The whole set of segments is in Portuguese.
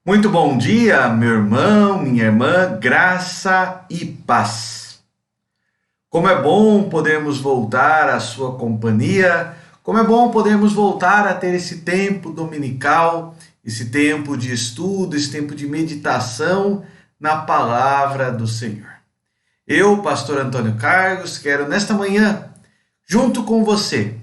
Muito bom dia, meu irmão, minha irmã, graça e paz. Como é bom podermos voltar à sua companhia, como é bom podermos voltar a ter esse tempo dominical, esse tempo de estudo, esse tempo de meditação na palavra do Senhor. Eu, pastor Antônio Carlos, quero nesta manhã, junto com você,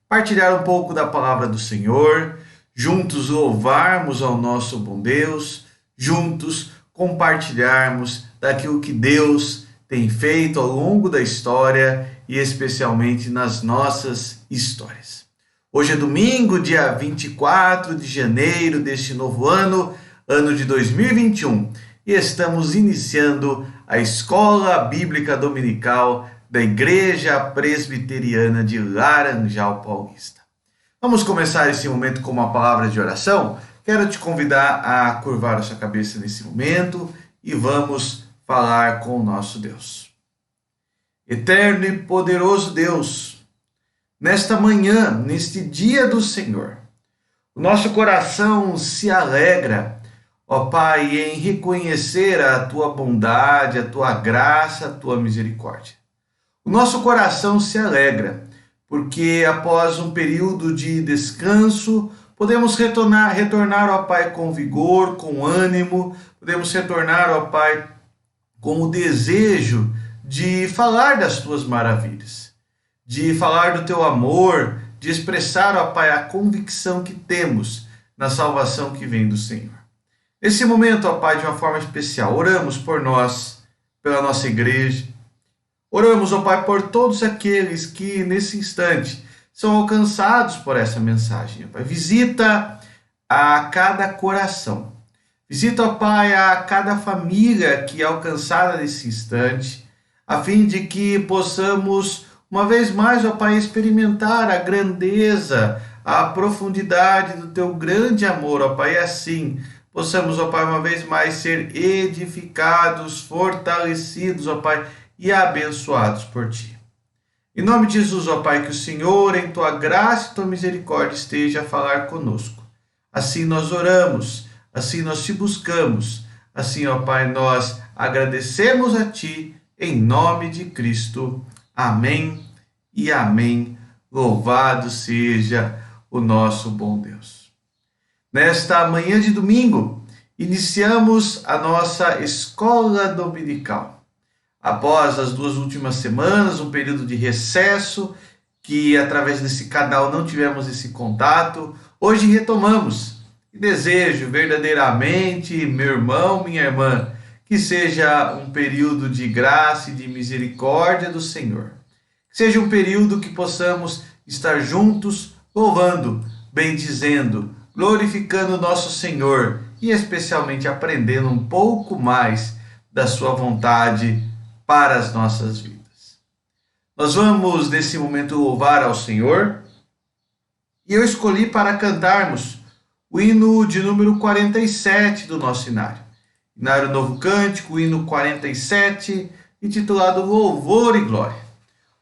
partilhar um pouco da palavra do Senhor, juntos louvarmos ao nosso bom Deus, juntos compartilharmos daquilo que Deus tem feito ao longo da história e especialmente nas nossas histórias. Hoje é domingo, dia 24 de janeiro deste novo ano, ano de 2021, e estamos iniciando a Escola Bíblica Dominical da Igreja Presbiteriana de Laranjal Paulista. Vamos começar esse momento com uma palavra de oração? Quero te convidar a curvar a sua cabeça nesse momento e vamos falar com o nosso Deus. Eterno e poderoso Deus, nesta manhã, neste dia do Senhor, o nosso coração se alegra, ó Pai, em reconhecer a Tua bondade, a Tua graça, a Tua misericórdia. O nosso coração se alegra, porque após um período de descanso, podemos retornar, ó Pai, com vigor, com ânimo, podemos retornar, ó Pai, com o desejo de falar das Tuas maravilhas, de falar do Teu amor, de expressar, ó Pai, a convicção que temos na salvação que vem do Senhor. Nesse momento, ó Pai, de uma forma especial, oramos por nós, pela nossa igreja. Oramos, ó Pai, por todos aqueles que nesse instante são alcançados por essa mensagem. Ó Pai, visita a cada coração. Visita, ó Pai, a cada família que é alcançada nesse instante, a fim de que possamos, uma vez mais, ó Pai, experimentar a grandeza, a profundidade do Teu grande amor, ó Pai, e assim possamos, ó Pai, uma vez mais ser edificados, fortalecidos, ó Pai, e abençoados por Ti. Em nome de Jesus, ó Pai, que o Senhor, em Tua graça e Tua misericórdia, esteja a falar conosco. Assim nós oramos, assim nós Te buscamos, assim, ó Pai, nós agradecemos a Ti, em nome de Cristo. Amém e amém. Louvado seja o nosso bom Deus. Nesta manhã de domingo, iniciamos a nossa escola dominical. Após as 2 últimas semanas, um período de recesso, que através desse canal não tivemos esse contato, hoje retomamos. E desejo verdadeiramente, meu irmão, minha irmã, que seja um período de graça e de misericórdia do Senhor. Que seja um período que possamos estar juntos, louvando, bendizendo, glorificando nosso Senhor e especialmente aprendendo um pouco mais da sua vontade para as nossas vidas. Nós vamos, nesse momento, louvar ao Senhor, e eu escolhi para cantarmos o hino de número 47 do nosso inário. Inário Novo Cântico, o hino 47, intitulado Louvor e Glória.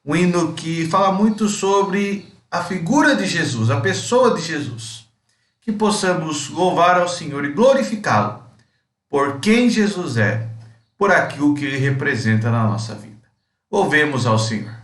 Um hino que fala muito sobre a figura de Jesus, a pessoa de Jesus. Que possamos louvar ao Senhor e glorificá-lo por quem Jesus é, por aquilo que Ele representa na nossa vida. Louvemos ao Senhor.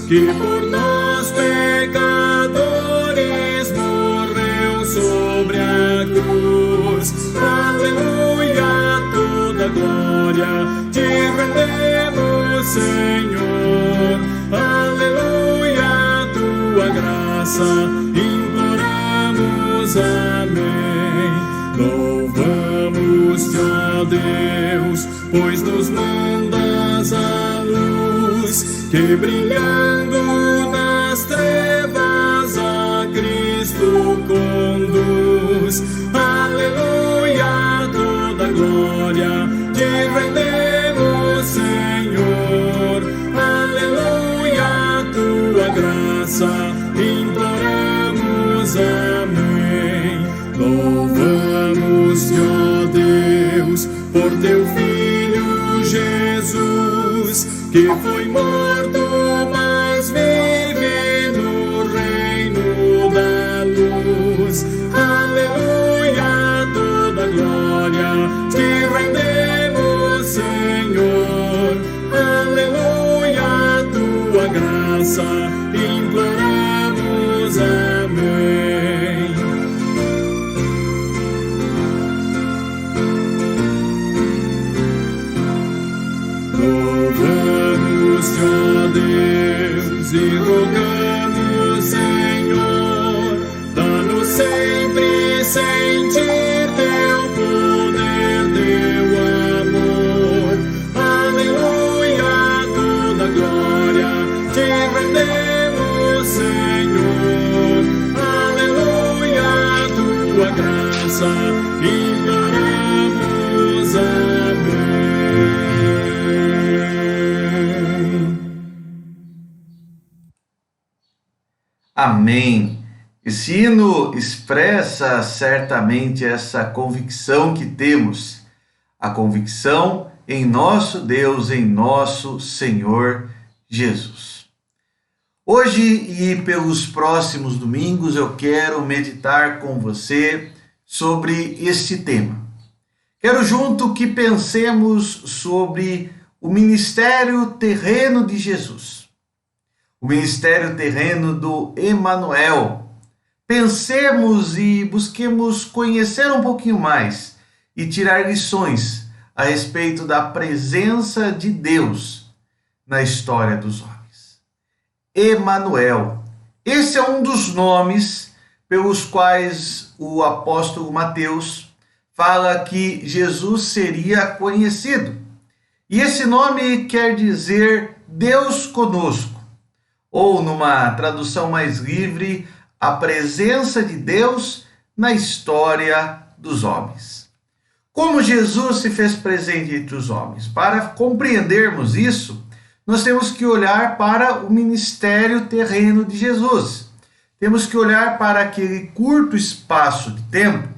que por nós pecadores morreu sobre a cruz. Aleluia, toda glória te rendemos, Senhor. Aleluia, tua graça imploramos, amém. Louvamos-te, ó Deus, pois nos mandas a luz, que brilhando nas trevas a Cristo conduz. Aleluia, toda glória te rendemos, Senhor. Aleluia, tua graça imploramos, amém. Louvamos-te, ó Deus, por teu Filho Jesus, que foi morto, mas vive no reino da luz. Aleluia, toda glória te rendemos, Senhor. Aleluia, tua graça imploramos, amém. Louvamos-te, ó Deus, e rogamos, Senhor, dá-nos sempre sentir teu poder, teu amor. Aleluia, toda glória te rendemos, Senhor. Aleluia, tua graça imploramos, amém. Amém. Esse hino expressa certamente essa convicção que temos, a convicção em nosso Deus, em nosso Senhor Jesus. Hoje e pelos próximos domingos eu quero meditar com você sobre este tema. Quero junto que pensemos sobre o ministério terreno de Jesus, o ministério terreno do Emanuel. Pensemos e busquemos conhecer um pouquinho mais e tirar lições a respeito da presença de Deus na história dos homens. Emanuel. Esse é um dos nomes pelos quais o apóstolo Mateus fala que Jesus seria conhecido. E esse nome quer dizer Deus conosco, ou numa tradução mais livre, a presença de Deus na história dos homens. Como Jesus se fez presente entre os homens? Para compreendermos isso, nós temos que olhar para o ministério terreno de Jesus. Temos que olhar para aquele curto espaço de tempo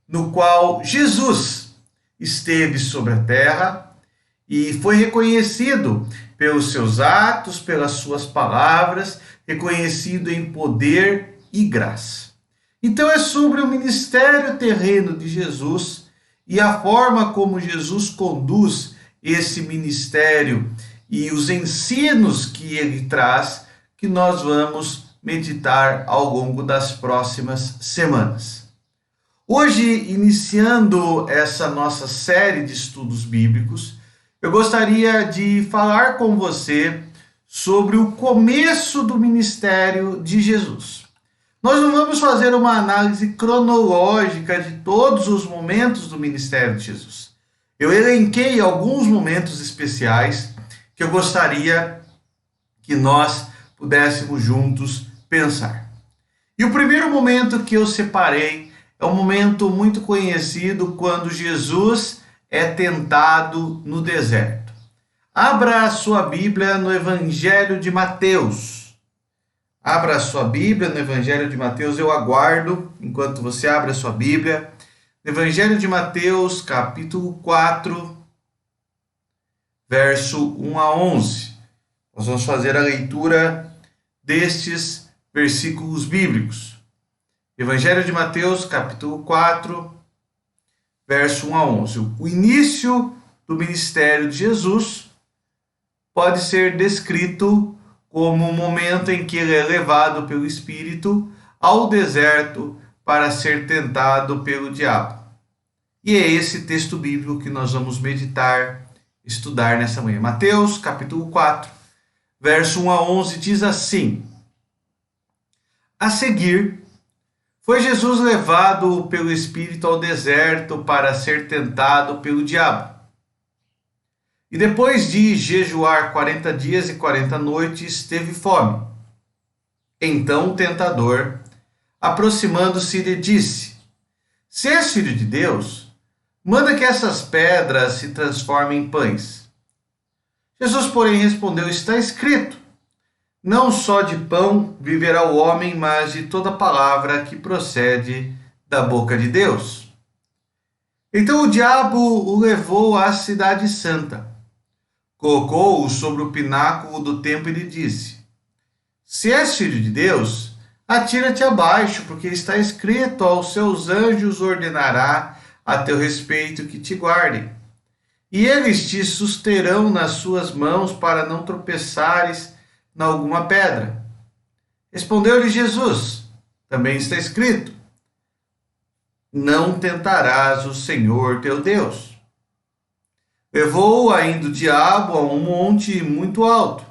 no qual Jesus esteve sobre a terra e foi reconhecido pelos seus atos, pelas suas palavras, reconhecido em poder e graça. Então é sobre o ministério terreno de Jesus e a forma como Jesus conduz esse ministério e os ensinos que ele traz que nós vamos meditar ao longo das próximas semanas. Hoje, iniciando essa nossa série de estudos bíblicos, eu gostaria de falar com você sobre o começo do ministério de Jesus. Nós não vamos fazer uma análise cronológica de todos os momentos do ministério de Jesus. Eu elenquei alguns momentos especiais que eu gostaria que nós pudéssemos juntos pensar. E o primeiro momento que eu separei é um momento muito conhecido quando Jesus é tentado no deserto. Abra a sua Bíblia no Evangelho de Mateus. Abra a sua Bíblia no Evangelho de Mateus, eu aguardo enquanto você abre a sua Bíblia. Evangelho de Mateus, capítulo 4, verso 1 a 11. Nós vamos fazer a leitura destes versículos bíblicos. Evangelho de Mateus, capítulo 4, verso 1 a 11. O início do ministério de Jesus pode ser descrito como o momento em que ele é levado pelo Espírito ao deserto para ser tentado pelo diabo. E é esse texto bíblico que nós vamos meditar, estudar nessa manhã. Mateus, capítulo 4, verso 1 a 11, diz assim: A seguir, foi Jesus levado pelo Espírito ao deserto para ser tentado pelo diabo. E depois de jejuar 40 dias e 40 noites, teve fome. Então o tentador, aproximando-se, lhe disse: Se és filho de Deus, manda que essas pedras se transformem em pães. Jesus, porém, respondeu: Está escrito: Não só de pão viverá o homem, mas de toda palavra que procede da boca de Deus. Então o diabo o levou à cidade santa, colocou-o sobre o pináculo do templo e lhe disse: Se és filho de Deus, atira-te abaixo, porque está escrito: Aos seus anjos ordenará a teu respeito que te guardem, e eles te susterão nas suas mãos para não tropeçares em alguma pedra. Respondeu-lhe Jesus: Também está escrito: Não tentarás o Senhor teu Deus. Levou-o ainda o diabo a um monte muito alto,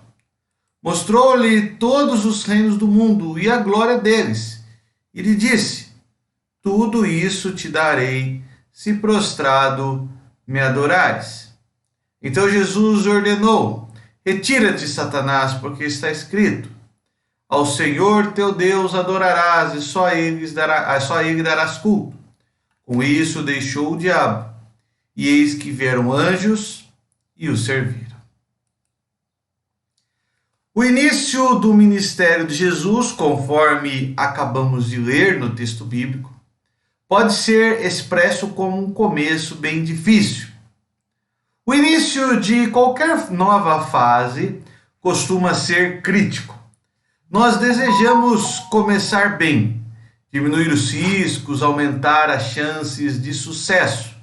mostrou-lhe todos os reinos do mundo e a glória deles, e lhe disse: Tudo isso te darei, se prostrado me adorares. Então Jesus ordenou: Retira-te, Satanás, porque está escrito: Ao Senhor teu Deus adorarás, e só a ele darás culto. Com isso deixou o diabo, e eis que vieram anjos e o serviram. O início do ministério de Jesus, conforme acabamos de ler no texto bíblico, pode ser expresso como um começo bem difícil. O início de qualquer nova fase costuma ser crítico. Nós desejamos começar bem, diminuir os riscos, aumentar as chances de sucesso.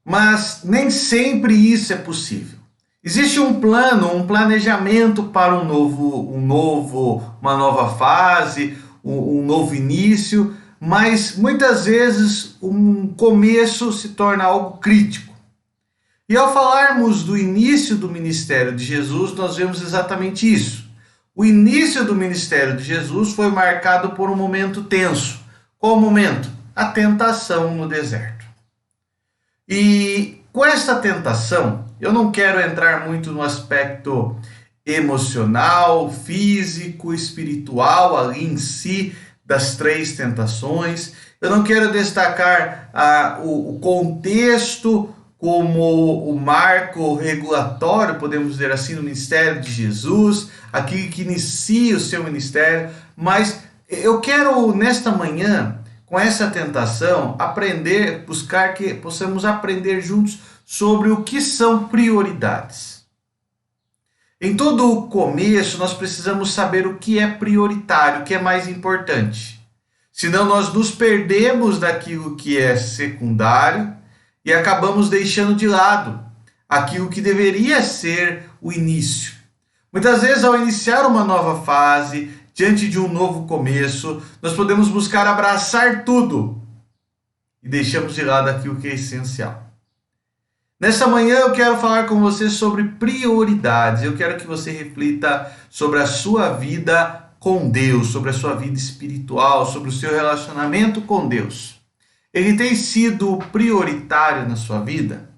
Mas nem sempre isso é possível. Existe um plano, um planejamento para uma nova fase, um novo início, mas muitas vezes um começo se torna algo crítico. E ao falarmos do início do ministério de Jesus, nós vemos exatamente isso. O início do ministério de Jesus foi marcado por um momento tenso. Qual o momento? A tentação no deserto. E com essa tentação, eu não quero entrar muito no aspecto emocional, físico, espiritual, ali em si, das três tentações. Eu não quero destacar o contexto como o marco regulatório, podemos dizer assim, no ministério de Jesus, aquele que inicia o seu ministério, mas eu quero, nesta manhã, com essa tentação, buscar que possamos aprender juntos sobre o que são prioridades. Em todo o começo, nós precisamos saber o que é prioritário, o que é mais importante. Senão nós nos perdemos daquilo que é secundário e acabamos deixando de lado aquilo que deveria ser o início. Muitas vezes, ao iniciar uma nova fase, diante de um novo começo, nós podemos buscar abraçar tudo e deixamos de lado aquilo que é essencial. Nessa manhã eu quero falar com você sobre prioridades. Eu quero que você reflita sobre a sua vida com Deus, sobre a sua vida espiritual, sobre o seu relacionamento com Deus. Ele tem sido prioritário na sua vida?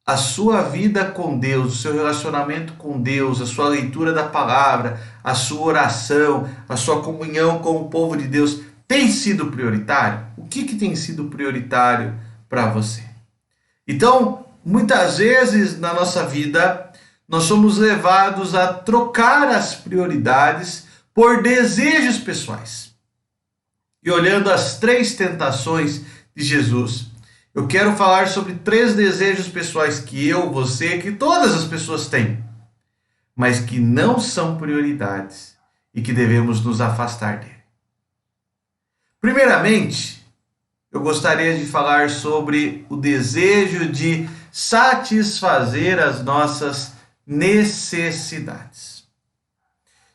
A sua vida com Deus, o seu relacionamento com Deus, a sua leitura da palavra, a sua oração, a sua comunhão com o povo de Deus tem sido prioritário? O que tem sido prioritário para você? Então, muitas vezes na nossa vida, nós somos levados a trocar as prioridades por desejos pessoais. E olhando as três tentações de Jesus, eu quero falar sobre três desejos pessoais que você, que todas as pessoas têm, mas que não são prioridades e que devemos nos afastar dele. Primeiramente, eu gostaria de falar sobre o desejo de satisfazer as nossas necessidades.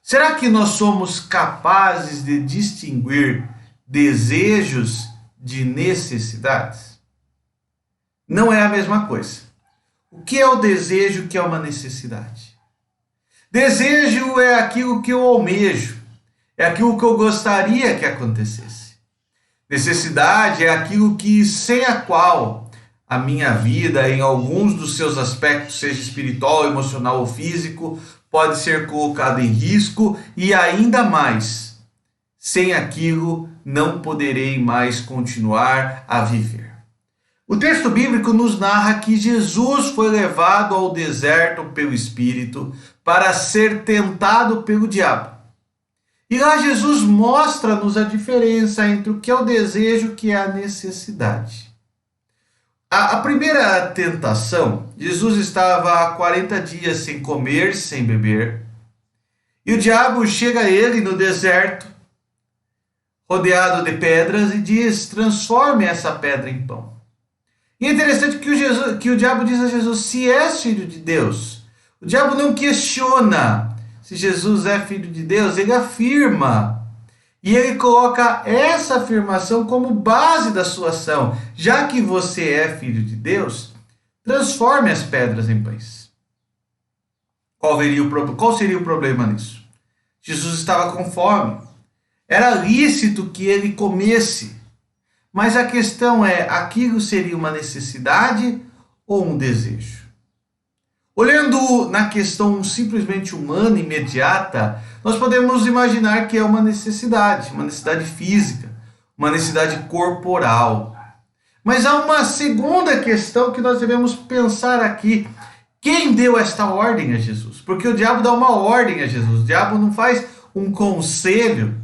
Será que nós somos capazes de distinguir desejos de necessidades? Não é a mesma coisa. O que é o desejo, o que é uma necessidade? Desejo é aquilo que eu almejo, é aquilo que eu gostaria que acontecesse. Necessidade é aquilo que, sem a qual a minha vida, em alguns dos seus aspectos, seja espiritual, emocional ou físico, pode ser colocada em risco, e ainda mais, sem aquilo não poderei mais continuar a viver. O texto bíblico nos narra que Jesus foi levado ao deserto pelo Espírito para ser tentado pelo diabo. E lá Jesus mostra-nos a diferença entre o que é o desejo e o que é a necessidade. A primeira tentação, Jesus estava há 40 dias sem comer, sem beber, e o diabo chega a ele no deserto, rodeado de pedras, e diz: transforme essa pedra em pão. E é interessante que o diabo diz a Jesus: se és filho de Deus. O diabo não questiona se Jesus é filho de Deus, ele afirma. E ele coloca essa afirmação como base da sua ação. Já que você é filho de Deus, transforme as pedras em pães. Qual seria o problema nisso? Jesus estava com fome. Era lícito que ele comesse. Mas a questão é, aquilo seria uma necessidade ou um desejo? Olhando na questão simplesmente humana, imediata, nós podemos imaginar que é uma necessidade física, uma necessidade corporal. Mas há uma segunda questão que nós devemos pensar aqui. Quem deu esta ordem a Jesus? Porque o diabo dá uma ordem a Jesus, o diabo não faz um conselho.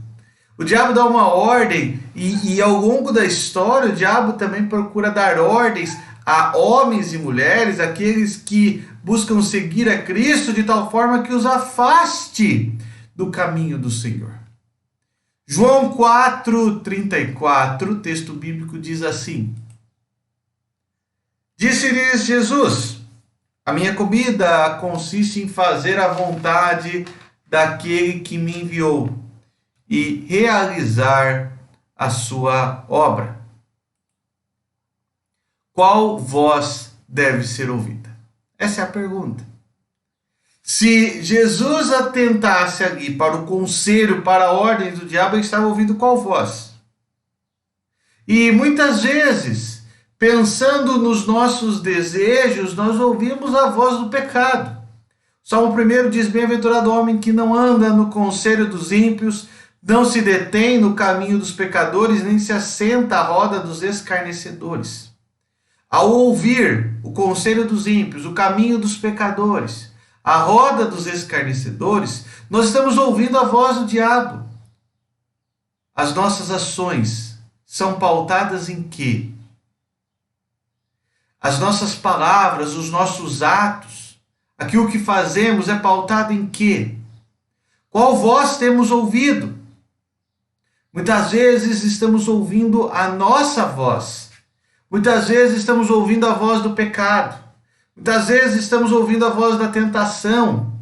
O diabo dá uma ordem e ao longo da história o diabo também procura dar ordens a homens e mulheres, aqueles que buscam seguir a Cristo de tal forma que os afaste do caminho do Senhor. João 4,34, o texto bíblico diz assim: disse-lhes Jesus: a minha comida consiste em fazer a vontade daquele que me enviou e realizar a sua obra. Qual voz deve ser ouvida? Essa é a pergunta. Se Jesus atentasse ali para o conselho, para a ordem do diabo, ele estava ouvindo qual voz? E muitas vezes, pensando nos nossos desejos, nós ouvimos a voz do pecado. Salmo 1 diz: bem-aventurado o homem que não anda no conselho dos ímpios, não se detém no caminho dos pecadores, nem se assenta à roda dos escarnecedores. Ao ouvir o conselho dos ímpios, o caminho dos pecadores, a roda dos escarnecedores, nós estamos ouvindo a voz do diabo. As nossas ações são pautadas em quê? As nossas palavras, os nossos atos, aquilo que fazemos é pautado em quê? Qual voz temos ouvido? Muitas vezes estamos ouvindo a nossa voz. Muitas vezes estamos ouvindo a voz do pecado. Muitas vezes estamos ouvindo a voz da tentação.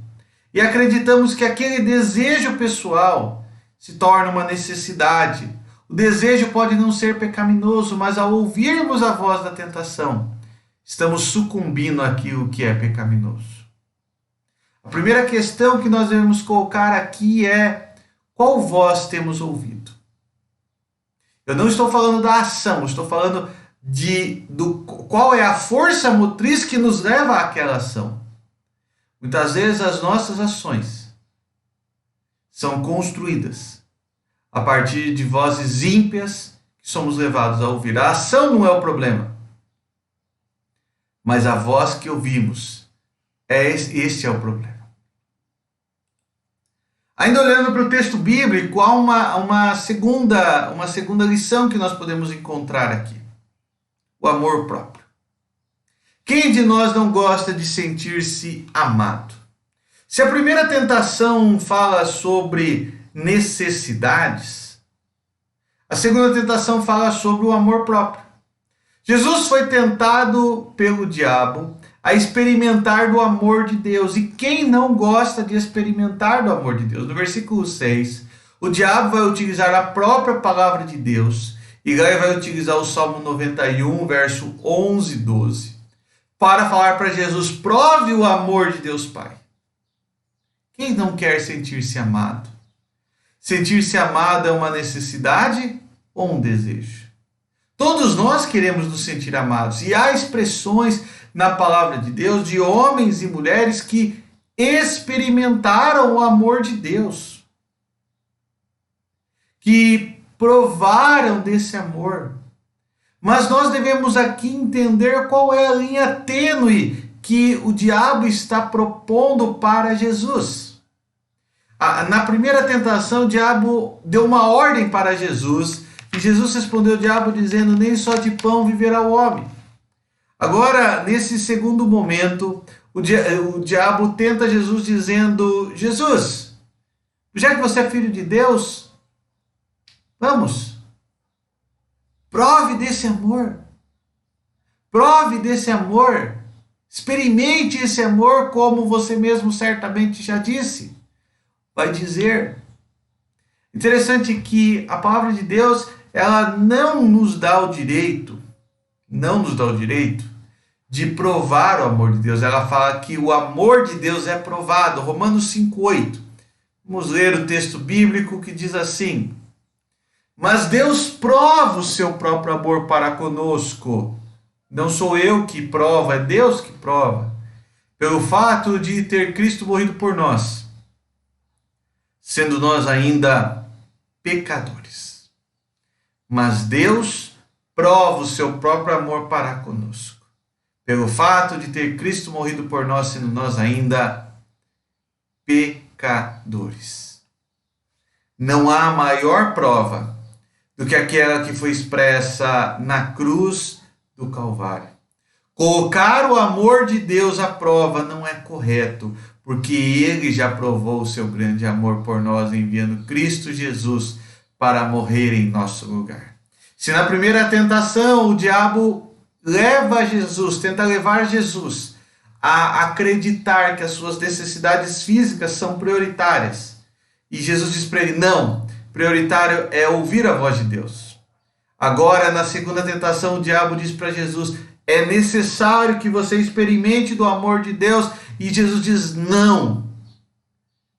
E acreditamos que aquele desejo pessoal se torna uma necessidade. O desejo pode não ser pecaminoso, mas ao ouvirmos a voz da tentação, estamos sucumbindo àquilo que é pecaminoso. A primeira questão que nós devemos colocar aqui é: qual voz temos ouvido? Eu não estou falando da ação, estou falando qual é a força motriz que nos leva àquela ação. Muitas vezes as nossas ações são construídas a partir de vozes ímpias que somos levados a ouvir. A ação não é o problema, mas a voz que ouvimos, este é o problema. Ainda olhando para o texto bíblico, há uma segunda lição que nós podemos encontrar aqui: o amor próprio. Quem de nós não gosta de sentir-se amado? Se a primeira tentação fala sobre necessidades, a segunda tentação fala sobre o amor próprio. Jesus foi tentado pelo diabo a experimentar do amor de Deus. E quem não gosta de experimentar do amor de Deus? No versículo 6, o diabo vai utilizar a própria palavra de Deus e vai utilizar o Salmo 91, verso 11 e 12, para falar para Jesus: prove o amor de Deus Pai. Quem não quer sentir-se amado? Sentir-se amado é uma necessidade ou um desejo? Todos nós queremos nos sentir amados, e há expressões na palavra de Deus de homens e mulheres que experimentaram o amor de Deus, que provaram desse amor. Mas nós devemos aqui entender qual é a linha tênue que o diabo está propondo para Jesus. Na primeira tentação, o diabo deu uma ordem para Jesus, e Jesus respondeu ao diabo dizendo: nem só de pão viverá o homem. Agora, nesse segundo momento, o diabo tenta Jesus dizendo: Jesus, já que você é filho de Deus, vamos, prove desse amor. Prove desse amor. Experimente esse amor, como você mesmo certamente já disse. Vai dizer. Interessante que a palavra de Deus, ela não nos dá o direito de provar o amor de Deus. Ela fala que o amor de Deus é provado. Romanos 5:8. Vamos ler o texto bíblico que diz assim: mas Deus prova o seu próprio amor para conosco. Não sou eu que provo, é Deus que prova. Pelo fato de ter Cristo morrido por nós, sendo nós ainda pecadores. Mas Deus prova o seu próprio amor para conosco, pelo fato de ter Cristo morrido por nós, sendo nós ainda pecadores. Não há maior prova do que aquela que foi expressa na cruz do Calvário. Colocar o amor de Deus à prova não é correto, porque Ele já provou o seu grande amor por nós, enviando Cristo Jesus para morrer em nosso lugar. Se na primeira tentação o diabo tenta levar Jesus a acreditar que as suas necessidades físicas são prioritárias, e Jesus diz para ele: não, prioritário é ouvir a voz de Deus. Agora, na segunda tentação, o diabo diz para Jesus: é necessário que você experimente do amor de Deus. E Jesus diz: não.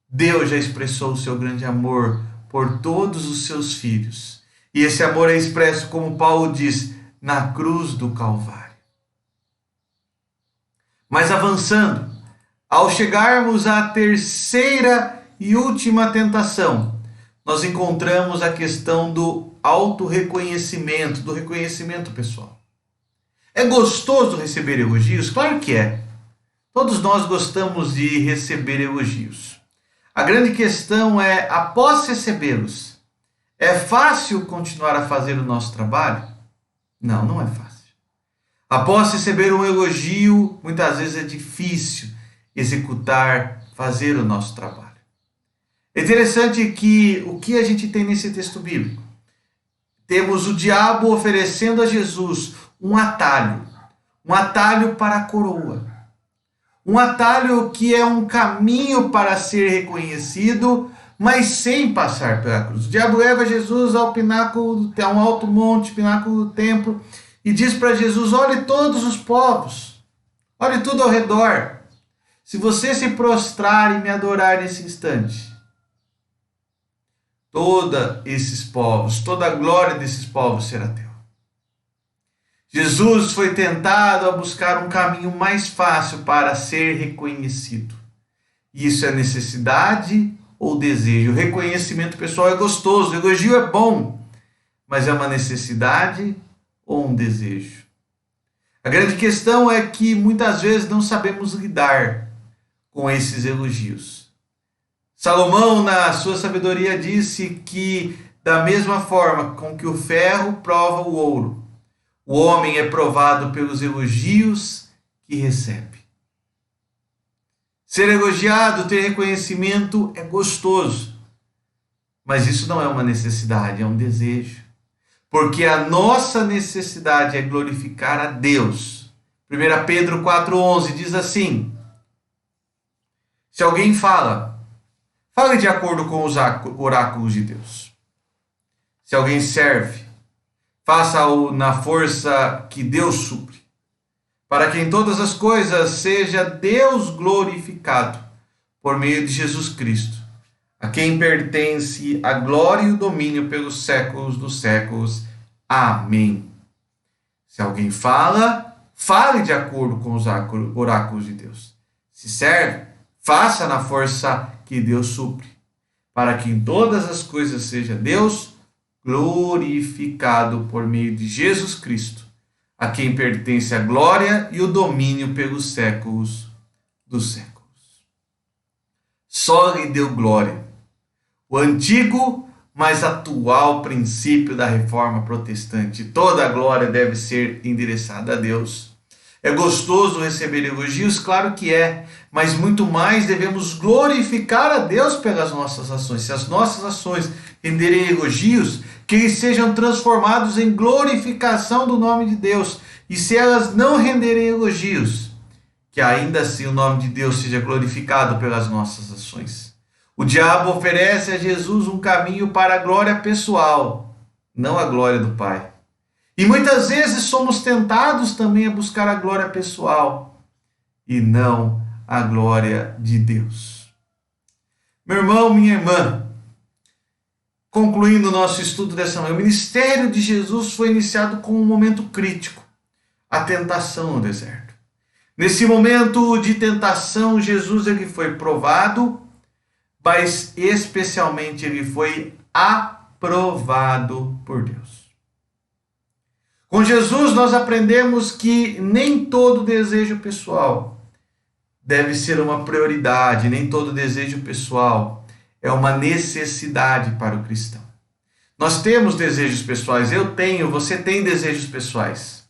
Deus já expressou o seu grande amor por todos os seus filhos. E esse amor é expresso, como Paulo diz, na cruz do Calvário. Mas avançando, ao chegarmos à terceira e última tentação, nós encontramos a questão do autorreconhecimento, do reconhecimento pessoal. É gostoso receber elogios? Claro que é. Todos nós gostamos de receber elogios. A grande questão é, após recebê-los, é fácil continuar a fazer o nosso trabalho? Não, não é fácil. Após receber um elogio, muitas vezes é difícil fazer o nosso trabalho. É interessante que o que a gente tem nesse texto bíblico? Temos o diabo oferecendo a Jesus um atalho para a coroa. Um atalho que é um caminho para ser reconhecido, mas sem passar pela cruz. O diabo leva Jesus ao pináculo, a um alto monte, pináculo do templo, e diz para Jesus: olhe todos os povos, olhe tudo ao redor. Se você se prostrar e me adorar nesse instante, toda a glória desses povos será teu. Jesus foi tentado a buscar um caminho mais fácil para ser reconhecido. Isso é necessidade ou desejo? O reconhecimento pessoal é gostoso, o elogio é bom, mas é uma necessidade ou um desejo? A grande questão é que muitas vezes não sabemos lidar com esses elogios. Salomão, na sua sabedoria, disse que, da mesma forma com que o ferro prova o ouro, o homem é provado pelos elogios que recebe. Ser elogiado, ter reconhecimento é gostoso, mas isso não é uma necessidade, é um desejo. porque a nossa necessidade é glorificar a Deus. 1 Pedro 4,11 diz assim: se alguém fale de acordo com os oráculos de Deus. Se alguém serve, faça-o na força que Deus supre, para que em todas as coisas seja Deus glorificado por meio de Jesus Cristo, a quem pertence a glória e o domínio pelos séculos dos séculos. Amém. Se alguém fale de acordo com os oráculos de Deus. Se serve, faça na força que Deus supre, para que em todas as coisas seja Deus glorificado por meio de Jesus Cristo, a quem pertence a glória e o domínio pelos séculos dos séculos. Só lhe deu glória o antigo, mas atual princípio da reforma protestante. Toda a glória deve ser endereçada a Deus. É gostoso receber elogios? Claro que é, mas muito mais devemos glorificar a Deus pelas nossas ações. Se as nossas ações renderem elogios, que eles sejam transformados em glorificação do nome de Deus. E se elas não renderem elogios, que ainda assim o nome de Deus seja glorificado pelas nossas ações. O diabo oferece a Jesus um caminho para a glória pessoal, não a glória do Pai. E muitas vezes somos tentados também a buscar a glória pessoal e não a glória de Deus. Meu irmão, minha irmã, concluindo o nosso estudo dessa manhã, o ministério de Jesus foi iniciado com um momento crítico, a tentação no deserto. Nesse momento de tentação, Jesus ele foi provado, mas especialmente ele foi aprovado por Deus. Com Jesus nós aprendemos que nem todo desejo pessoal deve ser uma prioridade, nem todo desejo pessoal é uma necessidade para o cristão. Nós temos desejos pessoais, eu tenho, você tem desejos pessoais,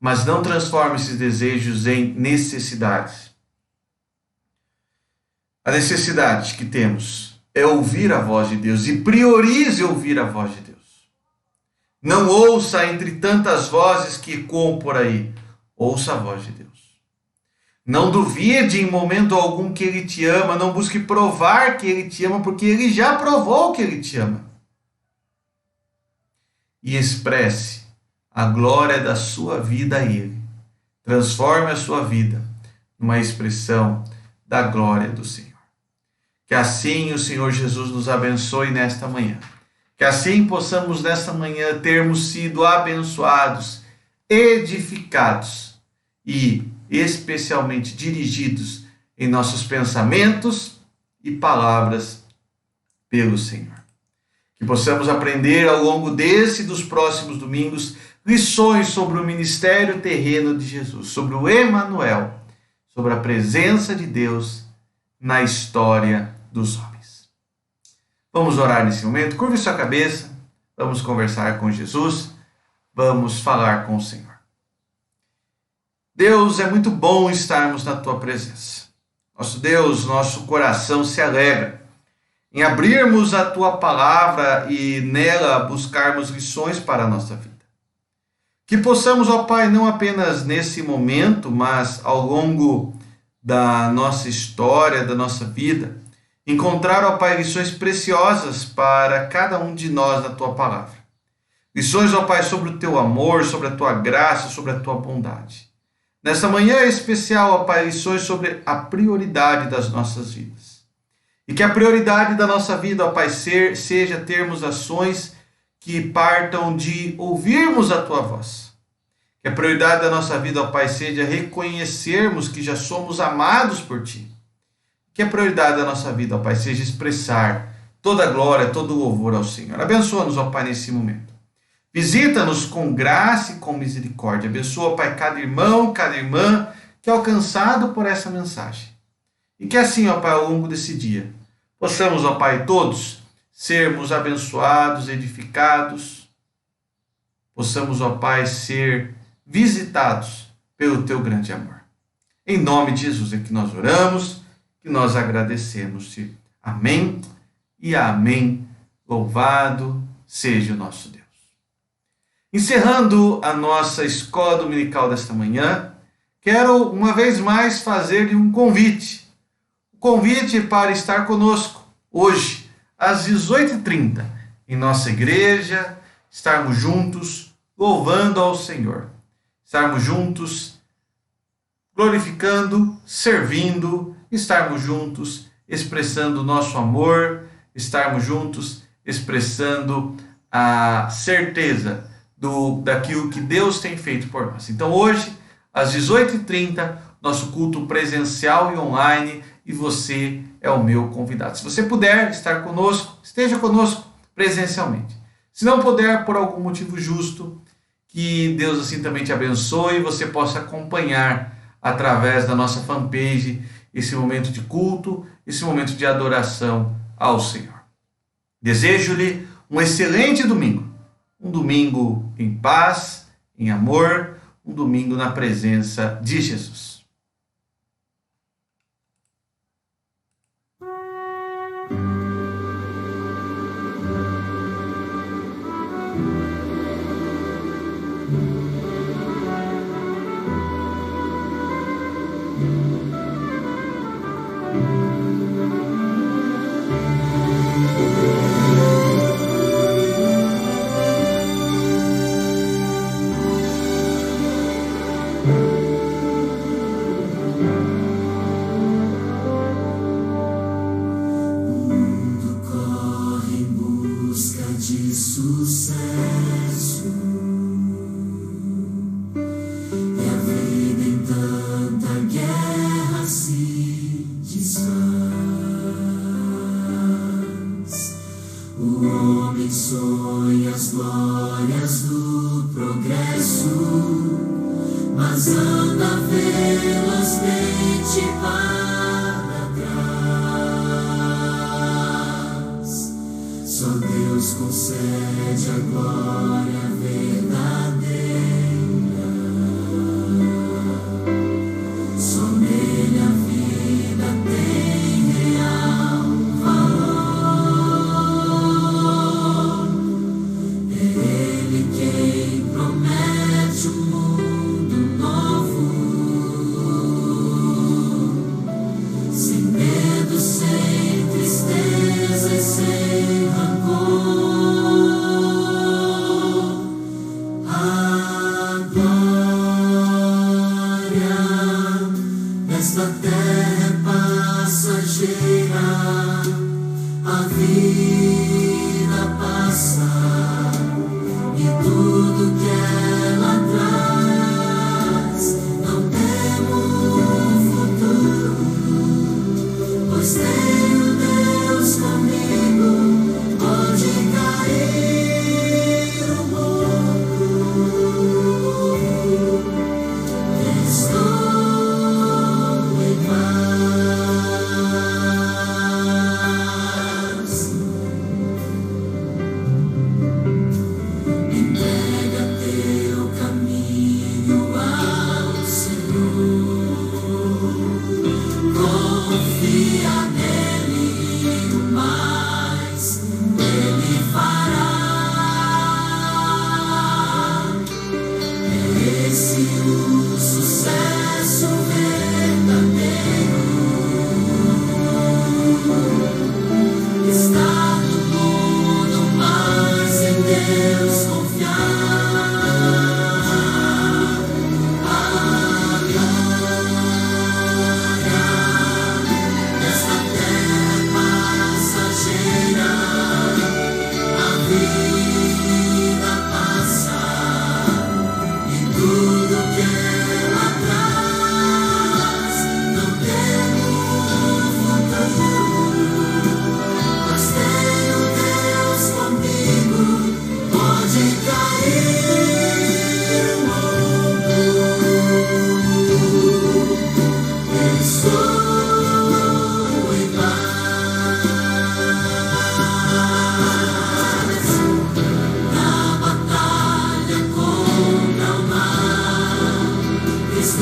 mas não transforme esses desejos em necessidades. A necessidade que temos é ouvir a voz de Deus e priorize ouvir a voz de Deus. Não ouça entre tantas vozes que ecoam por aí. Ouça a voz de Deus. Não duvide em momento algum que Ele te ama. Não busque provar que Ele te ama, porque Ele já provou que Ele te ama. E expresse a glória da sua vida a Ele. Transforme a sua vida numa expressão da glória do Senhor. Que assim o Senhor Jesus nos abençoe nesta manhã. Que assim possamos nesta manhã termos sido abençoados, edificados e especialmente dirigidos em nossos pensamentos e palavras pelo Senhor. Que possamos aprender ao longo desse e dos próximos domingos lições sobre o ministério terreno de Jesus, sobre o Emanuel, sobre a presença de Deus na história dos homens. Vamos orar nesse momento. Curve sua cabeça. Vamos conversar com Jesus. Vamos falar com o Senhor. Deus, é muito bom estarmos na tua presença. Nosso Deus, nosso coração se alegra em abrirmos a tua palavra e nela buscarmos lições para a nossa vida. Que possamos, ó Pai, não apenas nesse momento, mas ao longo da nossa história, da nossa vida, encontrar, ó Pai, lições preciosas para cada um de nós na tua palavra. Lições, ó Pai, sobre o teu amor, sobre a tua graça, sobre a tua bondade. Nesta manhã especial, ó Pai, lições sobre a prioridade das nossas vidas. E que a prioridade da nossa vida, ó Pai, seja termos ações que partam de ouvirmos a tua voz. Que a prioridade da nossa vida, ó Pai, seja reconhecermos que já somos amados por ti. Que a prioridade da nossa vida, ó Pai, seja expressar toda a glória, todo o louvor ao Senhor. Abençoa-nos, ó Pai, nesse momento. Visita-nos com graça e com misericórdia. Abençoa, ó Pai, cada irmão, cada irmã que é alcançado por essa mensagem. E que assim, ó Pai, ao longo desse dia, possamos, ó Pai, todos sermos abençoados, edificados. Possamos, ó Pai, ser visitados pelo teu grande amor. Em nome de Jesus é que nós oramos, que nós agradecemos-te. Amém e amém. Louvado seja o nosso Deus. Encerrando a nossa escola dominical desta manhã, quero uma vez mais fazer-lhe um convite. Um convite para estar conosco hoje, às 18h30, em nossa igreja, estarmos juntos louvando ao Senhor. Estarmos juntos glorificando, servindo, estarmos juntos expressando o nosso amor, estarmos juntos expressando a certeza daquilo que Deus tem feito por nós. Então hoje, às 18h30, nosso culto presencial e online, e você é o meu convidado. Se você puder estar conosco, esteja conosco presencialmente. Se não puder, por algum motivo justo, que Deus assim também te abençoe e você possa acompanhar através da nossa fanpage esse momento de culto, esse momento de adoração ao Senhor. Desejo-lhe um excelente domingo. Um domingo em paz, em amor, um domingo na presença de Jesus.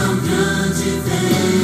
Tão grande vem.